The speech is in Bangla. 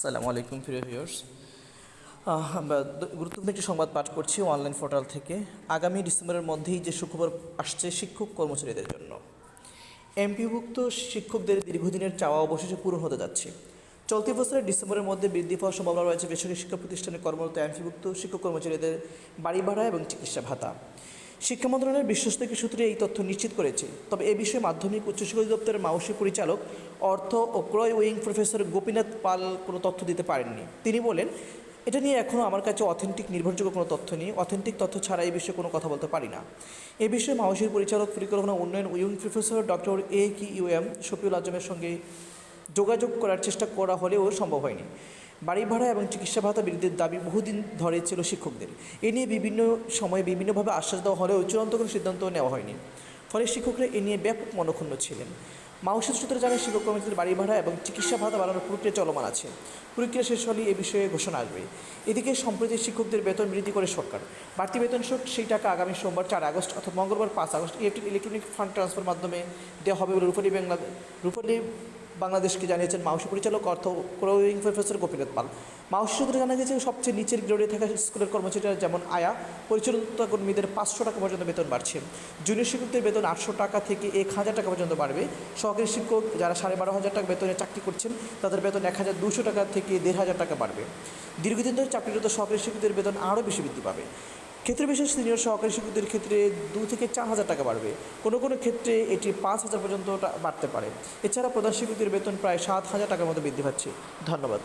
আসসালামু আলাইকুম প্রিয় ভিউয়ার্স। আমরা গুরুত্বপূর্ণ একটি সংবাদ পাঠ করছি অনলাইন পোর্টাল থেকে। আগামী ডিসেম্বরের মধ্যেই যে সুখবর আসছে শিক্ষক কর্মচারীদের জন্য। এমপিভুক্ত শিক্ষকদের দীর্ঘদিনের চাওয়া অবশেষে পূরণ হতে যাচ্ছে। চলতি বছরের ডিসেম্বরের মধ্যে বৃদ্ধি পাওয়ার সম্ভাবনা রয়েছে বেসরকারি শিক্ষা প্রতিষ্ঠানে কর্মরত এমপিভুক্ত শিক্ষক কর্মচারীদের বাড়ি ভাড়া এবং চিকিৎসা ভাতা। শিক্ষা মন্ত্রণালয়ের বিশ্বস্ত একটি সূত্রে এই তথ্য নিশ্চিত করেছে। তবে এ বিষয়ে মাধ্যমিক উচ্চশিক্ষা অধিদপ্তরের মাউসী পরিচালক অর্থ ও ক্রয় উইং প্রফেসর গোপীনাথ পাল কোনো তথ্য দিতে পারেননি। তিনি বলেন, এটা নিয়ে এখনও আমার কাছে অথেন্টিক নির্ভরযোগ্য কোনো তথ্য নেই। অথেন্টিক তথ্য ছাড়া এই বিষয়ে কোনো কথা বলতে পারি না। এ বিষয়ে মাউসীর পরিচালক পরিকল্পনা উন্নয়ন wing professor doctor AQUM Shafiul আজমের সঙ্গে যোগাযোগ করার চেষ্টা করা হলেও সম্ভব হয়নি। বাড়ি ভাড়া এবং চিকিৎসা ভাতা বৃদ্ধির দাবি বহুদিন ধরে ছিল শিক্ষকদের। এ নিয়ে বিভিন্ন সময়ে বিভিন্নভাবে আশ্বাস দেওয়া হলেও চূড়ান্ত কোনো সিদ্ধান্ত নেওয়া হয়নি। ফলে শিক্ষকরা এ নিয়ে ব্যাপক মনক্ষুণ্ণ ছিলেন। মাউসের সূত্রে জানায়, শিক্ষক কর্মচারীদের বাড়ি ভাড়া এবং চিকিৎসা ভাতা বাড়ানোর প্রক্রিয়া চলমান আছে। প্রক্রিয়া শেষ হলে এ বিষয়ে ঘোষণা আসবে। এদিকে সম্প্রতি শিক্ষকদের বেতন বৃদ্ধি করে সরকার। বাড়তি বেতন সেই টাকা আগামী সোমবার 4 আগস্ট অর্থাৎ মঙ্গলবার 5 আগস্ট ইলেকট্রনিক ফান্ড ট্রান্সফার মাধ্যমে দেওয়া হবে বলে রূপালী বাংলাদেশকে জানিয়েছেন মাউসী পরিচালক অর্থ ক্রয় উইং প্রফেসর গোপীনাথ পাল। মাউসী সূত্রে জানা গেছে, সবচেয়ে নিচের গ্রেডে থাকা স্কুলের কর্মচারীরা যেমন আয়া পরিচালনা কর্মীদের 500 টাকা পর্যন্ত বেতন বাড়ছে। জুনিয়র শিক্ষকদের বেতন 800 টাকা থেকে 1000 টাকা পর্যন্ত বাড়বে। সহকারী শিক্ষক যারা 12,500 টাকা বেতনে চাকরি করছেন তাদের বেতন 1200 টাকা থেকে 1500 টাকা বাড়বে। দীর্ঘদিন ধরে চাকরিরত সহকারী শিক্ষকদের বেতন আরও বেশি বৃদ্ধি পাবে। ক্ষেত্রে বিশেষ সিনিয়র সহকারী শিক্ষকদের ক্ষেত্রে 2 থেকে 4000 টাকা বাড়বে। কোনো কোনো ক্ষেত্রে এটি 5000 পর্যন্ত বাড়তে পারে। এছাড়া প্রধান শিক্ষকদের বেতন প্রায় 7000 টাকার মতো বৃদ্ধি পাচ্ছে। ধন্যবাদ।